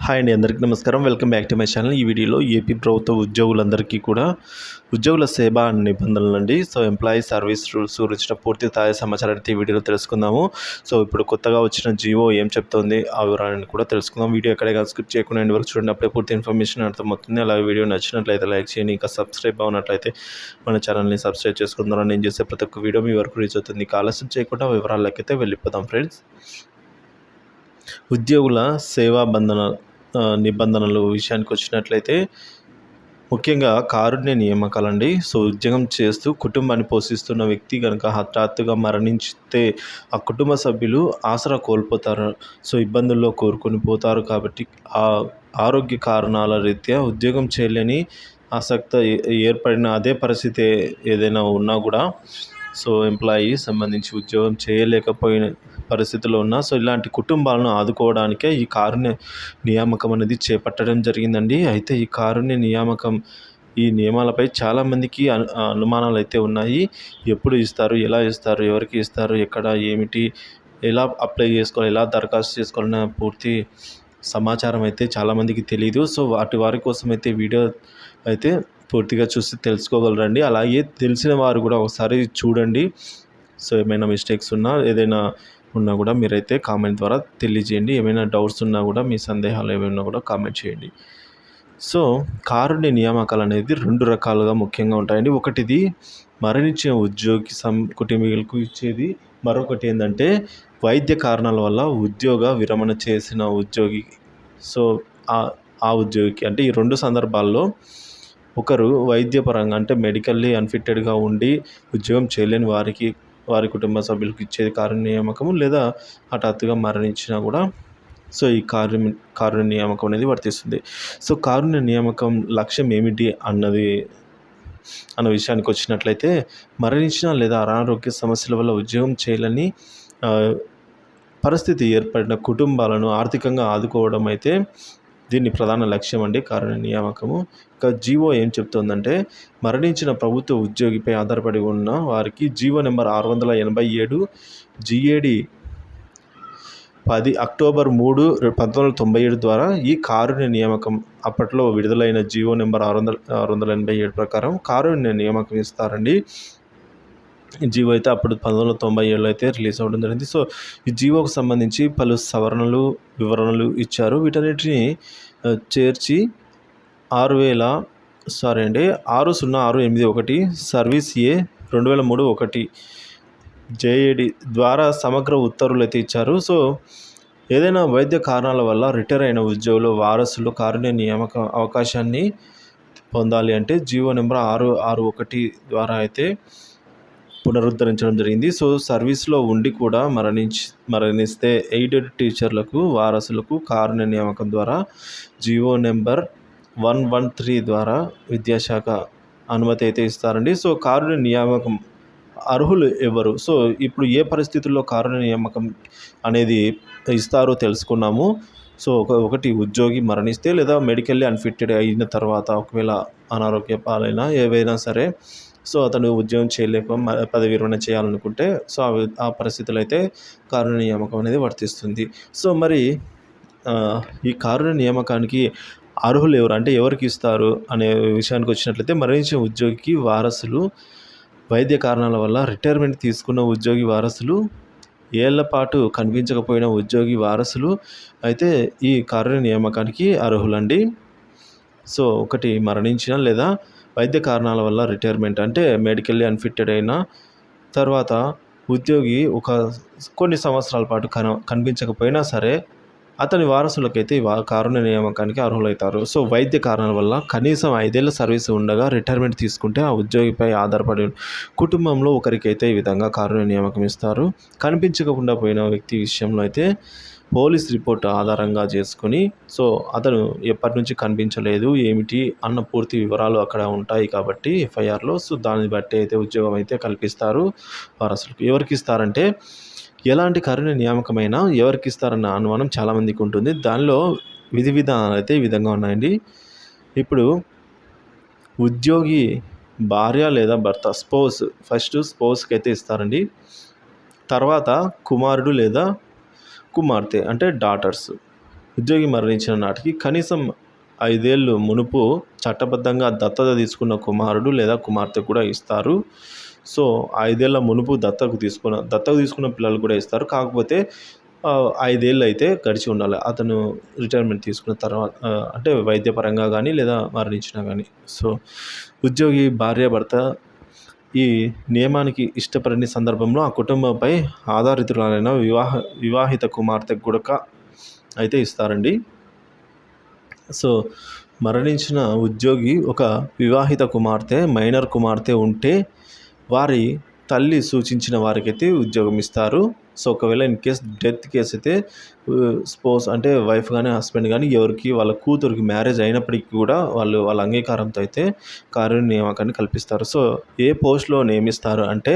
Hi అండి, అందరికీ నమస్కారం. Welcome back to my channel. ఈ వీడియోలో ఏపీ ప్రభుత్వ ఉద్యోగులందరికీ కూడా ఉద్యోగుల సేవా నిబంధనలు అండి. ఎంప్లాయీ సర్వీస్ రూల్స్ గురించిన పూర్తి తాజా సమాచారం అయితే ఈ వీడియోలో తెలుసుకుందాము. ఇప్పుడు కొత్తగా వచ్చిన జీవో ఏం చెప్తోంది ఆ వివరాలను కూడా తెలుసుకుందాం. వీడియో ఎక్కడే స్కిప్ చేయకుండా ఎండ్ వరకు చూడండి, అప్పుడే పూర్తి ఇన్ఫర్మేషన్ అర్థమవుతుంది. అలాగే వీడియో నచ్చినట్లయితే లైక్ చేయండి. ఇంకా సబ్స్క్రైబ్ అవునట్లయితే మన ఛానల్ని సబ్స్క్రైబ్ చేసుకుందాం. నేను చేసే ప్రతి ఒక్క వీడియో మీ వరకు రీచ్ అవుతుంది. ఆలస్యం చేయకుండా వివరాలకి అయితే వెళ్ళిపోదాం ఫ్రెండ్స్. ఉద్యోగుల సేవా నిబంధనలు విషయానికి వచ్చినట్లయితే ముఖ్యంగా కారుణ్య నియామకాలండి. ఉద్యోగం చేస్తూ కుటుంబాన్ని పోషిస్తున్న వ్యక్తి కనుక హఠాత్తుగా మరణించితే ఆ కుటుంబ సభ్యులు ఆసరా కోల్పోతారు. ఇబ్బందుల్లో కోరుకొని పోతారు. కాబట్టి ఆ ఆరోగ్య కారణాల రీత్యా ఉద్యోగం చేయలేని ఆసక్తి ఏర్పడిన అదే పరిస్థితి ఏదైనా ఉన్నా కూడా ఎంప్లాయీ సంబంధించి ఉద్యోగం చేయలేకపోయిన పరిస్థితిలో ఉన్న ఇలాంటి కుటుంబాలను ఆదుకోవడానికే ఈ కారుణ్య నియామకం అనేది చేపట్టడం జరిగిందండి. అయితే ఈ కారుణ్య నియామకం ఈ నియమాలపై చాలామందికి అనుమానాలు అయితే ఉన్నాయి. ఎప్పుడు ఇస్తారు, ఎలా ఇస్తారు, ఎవరికి ఇస్తారు, ఎక్కడ, ఏమిటి, ఎలా అప్లై చేసుకోవాలి, ఎలా దరఖాస్తు చేసుకోవాలన్న పూర్తి సమాచారం అయితే చాలామందికి తెలియదు. వారి కోసం అయితే వీడియో అయితే పూర్తిగా చూసి తెలుసుకోగలరండి. అలాగే తెలిసిన వారు కూడా ఒకసారి చూడండి. ఏమైనా మిస్టేక్స్ ఉన్నా ఏదైనా ఉన్నా కూడా మీరైతే కామెంట్ ద్వారా తెలియజేయండి. ఏమైనా డౌట్స్ ఉన్నా కూడా మీ సందేహాలు ఏమైనా కూడా కామెంట్ చేయండి. కారుణ్య నియామకాలు అనేది 2 రకాలుగా ముఖ్యంగా ఉంటాయండి. ఒకటిది మరణించిన ఉద్యోగి కుటుంబీకులకు ఇచ్చేది. మరొకటి ఏంటంటే వైద్య కారణాల వల్ల ఉద్యోగ విరమణ చేసిన ఉద్యోగి. ఆ ఉద్యోగికి అంటే ఈ 2 సందర్భాల్లో ఒకరు వైద్యపరంగా అంటే మెడికల్లీ అన్ఫిట్టెడ్గా ఉండి ఉద్యోగం చేయలేని వారి కుటుంబ సభ్యులకు ఇచ్చేది కారుణ్య నియామకము, లేదా హఠాత్తుగా మరణించినా కూడా ఈ కారుణ్య నియామకం అనేది వర్తిస్తుంది. కారుణ్య నియామకం లక్ష్యం ఏమిటి అన్న విషయానికి వచ్చినట్లయితే మరణించిన లేదా అనారోగ్య సమస్యల వల్ల ఉద్యోగం చేయలేని పరిస్థితి ఏర్పడిన కుటుంబాలను ఆర్థికంగా ఆదుకోవడం అయితే దీన్ని ప్రధాన లక్ష్యం అండి కారుణ్య నియామకము. జీవో ఏం చెప్తుందంటే మరణించిన ప్రభుత్వ ఉద్యోగిపై ఆధారపడి ఉన్న వారికి జీవో నెంబర్ 687 GAD 10 అక్టోబర్ 3, 1997 ద్వారా ఈ కారుణ్య నియామకం అప్పట్లో విడుదలైన జీవో నెంబర్ 687 ప్రకారం కారుణ్య నియామకం ఇస్తారండి. ఈ జీవో అయితే అప్పుడు 1997లో అయితే రిలీజ్ అవ్వడం జరిగింది. ఈ జీవోకు సంబంధించి పలు వివరణలు ఇచ్చారు. వీటన్నిటిని చేర్చి 60681 సర్వీస్ ఏ 2003 JAD ద్వారా సమగ్ర ఉత్తర్వులు అయితే ఇచ్చారు. ఏదైనా వైద్య కారణాల వల్ల రిటైర్ అయిన ఉద్యోగులు వారసులు కారుణ్య నియామక అవకాశాన్ని పొందాలి అంటే జీవో నెంబర్ 661 ద్వారా అయితే పునరుద్ధరించడం జరిగింది. సర్వీస్లో ఉండి కూడా మరణిస్తే ఎయిడెడ్ టీచర్లకు వారసులకు కారుణ్య నియామకం ద్వారా జీవో నెంబర్ 113 ద్వారా విద్యాశాఖ అనుమతి అయితే ఇస్తారండి. కారుణ్య నియామకం అర్హులు ఎవరు, ఇప్పుడు ఏ పరిస్థితుల్లో కారుణ్య నియామకం అనేది ఇస్తారో తెలుసుకున్నాము. ఒకటి ఉద్యోగి మరణిస్తే లేదా మెడికల్లీ అన్ఫిట్టెడ్ అయిన తర్వాత ఒకవేళ అనారోగ్య పాలైనా ఏవైనా సరే అతను ఉద్యోగం చేయలేక పదవి విరమణ చేయాలనుకుంటే ఆ పరిస్థితులు అయితే కారుణ్య నియామకం అనేది వర్తిస్తుంది. మరి ఈ కారుణ్య నియామకానికి అర్హులు ఎవరు అంటే ఎవరికి ఇస్తారు అనే విషయానికి వచ్చినట్లయితే మరణించిన ఉద్యోగికి వారసులు, వైద్య కారణాల వల్ల రిటైర్మెంట్ తీసుకున్న ఉద్యోగి వారసులు, ఏళ్ల పాటు కనిపించకపోయిన ఉద్యోగి వారసులు అయితే ఈ కారుణ్య నియామకానికి అర్హులండి. ఒకటి మరణించిన లేదా వైద్య కారణాల వల్ల రిటైర్మెంట్ అంటే మెడికల్లీ అన్ఫిట్టెడ్ అయిన తర్వాత ఉద్యోగి కొన్ని సంవత్సరాల పాటు కనిపించకపోయినా సరే అతని వారసులకైతే కారుణ్య నియామకానికి అర్హులవుతారు. వైద్య కారణాల వల్ల కనీసం 5 ఏళ్ల సర్వీస్ ఉండగా రిటైర్మెంట్ తీసుకుంటే ఆ ఉద్యోగిపై ఆధారపడి కుటుంబంలో ఒకరికైతే ఈ విధంగా కారుణ్య నియామకం ఇస్తారు. కనిపించకుండా పోయిన వ్యక్తి విషయంలో అయితే పోలీస్ రిపోర్ట్ ఆధారంగా చేసుకొని అతను ఎప్పటి నుంచి కనిపించలేదు ఏమిటి అన్న పూర్తి వివరాలు అక్కడ ఉంటాయి కాబట్టి FIRలో దాన్ని బట్టి అయితే ఉద్యోగం అయితే కల్పిస్తారు వారసులకు. ఎవరికి ఇస్తారంటే ఎలాంటి కారుణ్య నియామకమైనా ఎవరికి ఇస్తారన్న అనుమానం చాలామందికి ఉంటుంది. దానిలో విధి విధానాలు అయితే ఈ విధంగా ఉన్నాయండి. ఇప్పుడు ఉద్యోగి భార్య లేదా భర్త ఫస్ట్ స్పౌస్కి అయితే ఇస్తారండి. తర్వాత కుమారుడు లేదా కుమార్తె అంటే డాటర్స్, ఉద్యోగి మరణించిన నాటికి కనీసం 5 ఏళ్ళు మునుపు చట్టబద్ధంగా దత్తత తీసుకున్న కుమారుడు లేదా కుమార్తె కూడా ఇస్తారు. సో, 5 ఏళ్ల మునుపు దత్తత తీసుకున్న పిల్లలు కూడా ఇస్తారు. కాకపోతే 5 ఏళ్ళు అయితే గడిచి ఉండాలి. అతను రిటైర్మెంట్ తీసుకున్న తర్వాత అంటే వైద్యపరంగా గానీ లేదా మరణించినా గానీ. సో, ఉద్యోగి భార్యాభర్త ఈ నియమానికి ఇష్టపడని సందర్భంలో ఆ కుటుంబంపై ఆధారితురాలైన వివాహిత కుమార్తె గుడక అయితే ఇస్తారండి. సో, మరణించిన ఉద్యోగి ఒక వివాహిత కుమార్తె, మైనర్ కుమార్తె ఉంటే వారి తల్లి సూచించిన వారికైతే ఉద్యోగం ఇస్తారు. సో, ఒకవేళ ఇన్ కేస్ డెత్ కేస్ అయితే స్పౌస్ అంటే వైఫ్ కానీ హస్బెండ్ కానీ ఎవరికి వాళ్ళ కూతురికి మ్యారేజ్ అయినప్పటికీ కూడా వాళ్ళ అంగీకారంతో అయితే నియామకాన్ని కల్పిస్తారు. సో, ఏ పోస్ట్లో నియమిస్తారు అంటే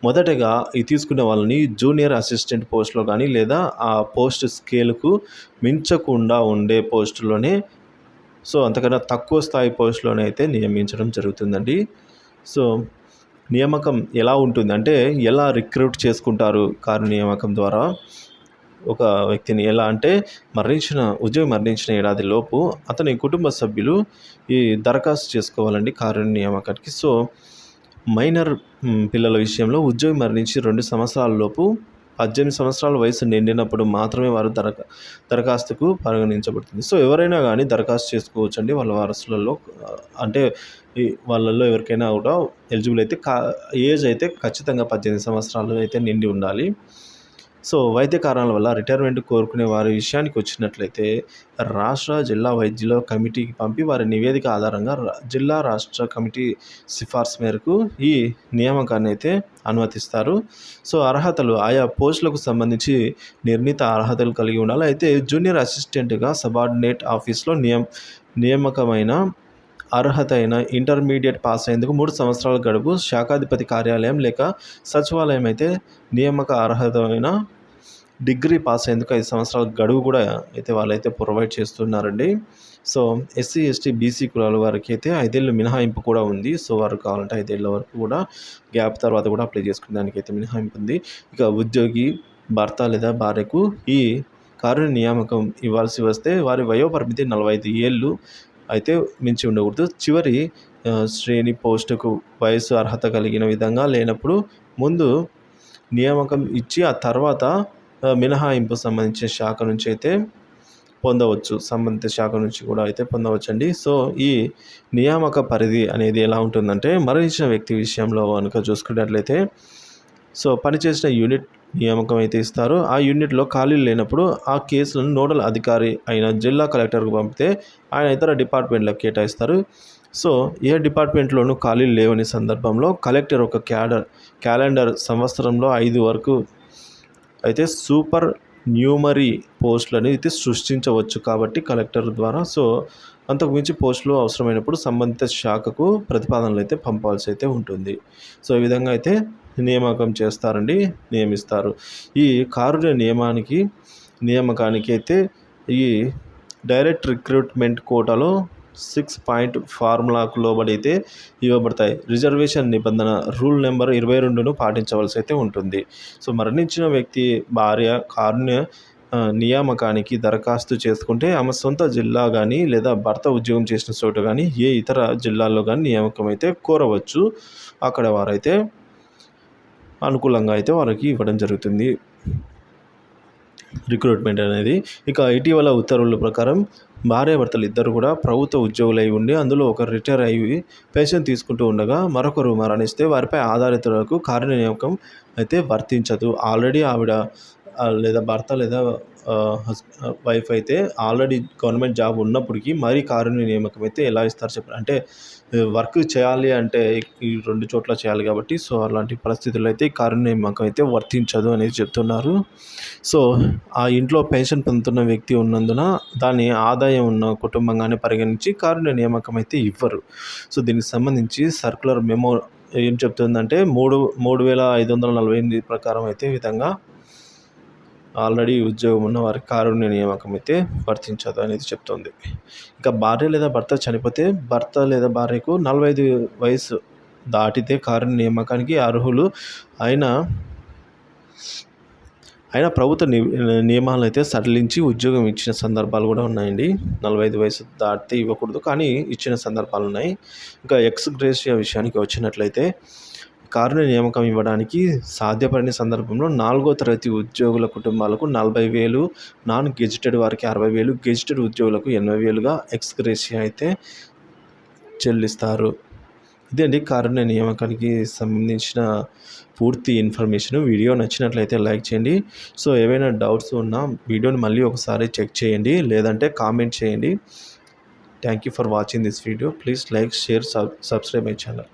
మొదటగా ఈ తీసుకునే వాళ్ళని జూనియర్ అసిస్టెంట్ పోస్ట్లో కానీ లేదా ఆ పోస్ట్ స్కేల్కు మించకుండా ఉండే పోస్టులోనే, సో అంతకన్నా తక్కువ స్థాయి పోస్టులోనే అయితే నియమించడం జరుగుతుందండి. సో, నియామకం ఎలా ఉంటుంది అంటే ఎలా రిక్రూట్ చేసుకుంటారు నియామకం ద్వారా ఒక వ్యక్తిని ఎలా అంటే ఉద్యోగి మరణించిన ఏడాది లోపు అతని కుటుంబ సభ్యులు ఈ దరఖాస్తు చేసుకోవాలండి నియామకానికి. సో, మైనర్ పిల్లల విషయంలో ఉద్యోగి మరణించి 2 సంవత్సరాల లోపు 18 సంవత్సరాల వయసు నిండినప్పుడు మాత్రమే వారు దరఖాస్తుకు పరిగణించబడుతుంది. సో, ఎవరైనా కానీ దరఖాస్తు చేసుకోవచ్చండి వాళ్ళ వారసులలో. అంటే వాళ్ళల్లో ఎవరికైనా కూడా ఎలిజిబుల్ అయితే ఏజ్ అయితే ఖచ్చితంగా 18 సంవత్సరాలు అయితే నిండి ఉండాలి. సో, వైద్య కారణాల వల్ల రిటైర్మెంట్ కోరుకునే వారి విషయానికి వచ్చినట్లయితే రాష్ట్ర జిల్లా వైద్యుల కమిటీకి పంపి వారి నివేదిక ఆధారంగా జిల్లా రాష్ట్ర కమిటీ సిఫార్సు మేరకు ఈ నియామకాన్ని అయితే అనుమతిస్తారు. సో, అర్హతలు ఆయా పోస్టులకు సంబంధించి నిర్ణీత అర్హతలు కలిగి ఉండాలి. అయితే జూనియర్ అసిస్టెంట్గా సబార్డినేట్ ఆఫీస్లో నియామకమైన అర్హత అయిన ఇంటర్మీడియట్ పాస్ అయ్యేందుకు 3 సంవత్సరాల గడువు, శాఖాధిపతి కార్యాలయం లేక సచివాలయం అయితే నియామక అర్హత అయిన డిగ్రీ పాస్ అయ్యేందుకు 5 సంవత్సరాల గడువు కూడా అయితే వాళ్ళైతే ప్రొవైడ్ చేస్తున్నారండి. సో, ఎస్సీ, ఎస్టీ, బీసీ కులాల వారికి అయితే 5 ఏళ్ళు మినహాయింపు కూడా ఉంది. సో, వారు కావాలంటే 5 ఏళ్ళ వరకు కూడా గ్యాప్ తర్వాత కూడా అప్లై చేసుకునే దానికైతే మినహాయింపు ఉంది. ఇక ఉద్యోగి భర్త లేదా భార్యకు ఈ నియామకం ఇవ్వాల్సి వస్తే వారి వయోపరిమితి 45 ఏళ్ళు అయితే మించి ఉండకూడదు. చివరి శ్రేణి పోస్టుకు వయసు అర్హత కలిగిన విధంగా లేనప్పుడు ముందు నియామకం ఇచ్చి ఆ తర్వాత మినహాయింపు సంబంధించిన శాఖ నుంచి అయితే పొందవచ్చు. సంబంధిత శాఖ నుంచి కూడా అయితే పొందవచ్చండి. సో, ఈ నియామక పరిధి అనేది ఎలా ఉంటుందంటే మరణించిన వ్యక్తి విషయంలో కనుక చూసుకున్నట్లయితే సో, పనిచేసిన యూనిట్ నియామకం అయితే ఇస్తారు. ఆ యూనిట్లో ఖాళీలు లేనప్పుడు ఆ కేసులను నోడల్ అధికారి అయిన జిల్లా కలెక్టర్కు పంపితే ఆయన ఇతర డిపార్ట్మెంట్లకు కేటాయిస్తారు. సో, ఏ డిపార్ట్మెంట్లోనూ ఖాళీలు లేవని సందర్భంలో కలెక్టర్ ఒక క్యాలెండర్ సంవత్సరంలో 5 వరకు అయితే సూపర్ న్యూమరీ పోస్టులని అయితే సృష్టించవచ్చు కాబట్టి కలెక్టర్ ద్వారా. సో, అంతకుమించి పోస్టులు అవసరమైనప్పుడు సంబంధిత శాఖకు ప్రతిపాదనలు అయితే పంపాల్సి అయితే ఉంటుంది. సో, ఈ విధంగా అయితే నియమిస్తారు. ఈ నియామకానికి అయితే ఈ డైరెక్ట్ రిక్రూట్మెంట్ కోటాలో 6 పాయింట్ ఫార్ములాకు లోబడి అయితే ఇవ్వబడతాయి. రిజర్వేషన్ నిబంధన రూల్ నెంబర్ 22ను పాటించవలసి అయితే ఉంటుంది. సో, మరణించిన వ్యక్తి భార్య నియామకానికి దరఖాస్తు చేసుకుంటే ఆమె సొంత జిల్లా కానీ లేదా భర్త ఉద్యోగం చేసిన చోట కానీ ఏ ఇతర జిల్లాల్లో కానీ నియామకం అయితే కోరవచ్చు. అక్కడ వారైతే అనుకూలంగా అయితే వారికి ఇవ్వడం జరుగుతుంది రిక్రూట్మెంట్ అనేది. ఇక ఇటీవల ఉత్తర్వుల ప్రకారం భార్యాభర్తలు ఇద్దరు కూడా ప్రభుత్వ ఉద్యోగులై ఉండి అందులో ఒకరు రిటైర్ అయ్యి పెన్షన్ తీసుకుంటూ ఉండగా మరొకరు మరణిస్తే వారిపై ఆధారితులకు నియామకం అయితే వర్తించదు. ఆల్రెడీ ఆవిడ లేదా భర్త లేదా వైఫ్ అయితే ఆల్రెడీ గవర్నమెంట్ జాబ్ ఉన్నప్పటికీ మరీ నియామకం అయితే ఎలా ఇస్తారు చెప్పండి. అంటే వర్క్ చేయాలి అంటే ఈ 2 చోట్ల చేయాలి కాబట్టి సో, అలాంటి పరిస్థితుల్లో అయితే నియామకం అయితే వర్తించదు అనేది చెప్తున్నారు. సో, ఆ ఇంట్లో పెన్షన్ పొందుతున్న వ్యక్తి ఉన్నందున దాని ఆదాయం ఉన్న కుటుంబంగానే పరిగణించి నియామకం అయితే ఇవ్వరు. సో, దీనికి సంబంధించి సర్క్యులర్ మెమో ఏం చెప్తుందంటే 3,548 ప్రకారం అయితే విధంగా ఆల్రెడీ ఉద్యోగం ఉన్న వారికి నియామకం అయితే వర్తించదు అనేది చెప్తుంది. ఇక భార్య లేదా భర్త చనిపోతే భర్త లేదా భార్యకు 45 వయసు దాటితే నియామకానికి అర్హులు అయినా ప్రభుత్వ నియమాలను అయితే సడలించి ఉద్యోగం ఇచ్చిన సందర్భాలు కూడా ఉన్నాయండి. 45 వయసు దాటితే ఇవ్వకూడదు, కానీ ఇచ్చిన సందర్భాలు ఉన్నాయి. ఇంకా ఎక్స్ గ్రేషియా విషయానికి వచ్చినట్లయితే కారుణ్య నియామకం ఇవ్వడానికి సాధ్యపడని సందర్భంలో 4వ తరగతి ఉద్యోగుల కుటుంబాలకు 40,000, నాన్ గెజిటెడ్ వారికి 60,000, గెజిటెడ్ ఉద్యోగులకు 80,000గా ఎక్స్ గ్రేషియా అయితే చెల్లిస్తారు. ఇదండి కారుణ్య నియామకానికి సంబంధించిన పూర్తి ఇన్ఫర్మేషన్. వీడియో నచ్చినట్లయితే లైక్ చేయండి. సో ఏవైనా డౌట్స్ ఉన్నా వీడియోని మళ్ళీ ఒకసారి చెక్ చేయండి, లేదంటే కామెంట్ చేయండి. Thank you for watching this video. Please like, share, subscribe my channel.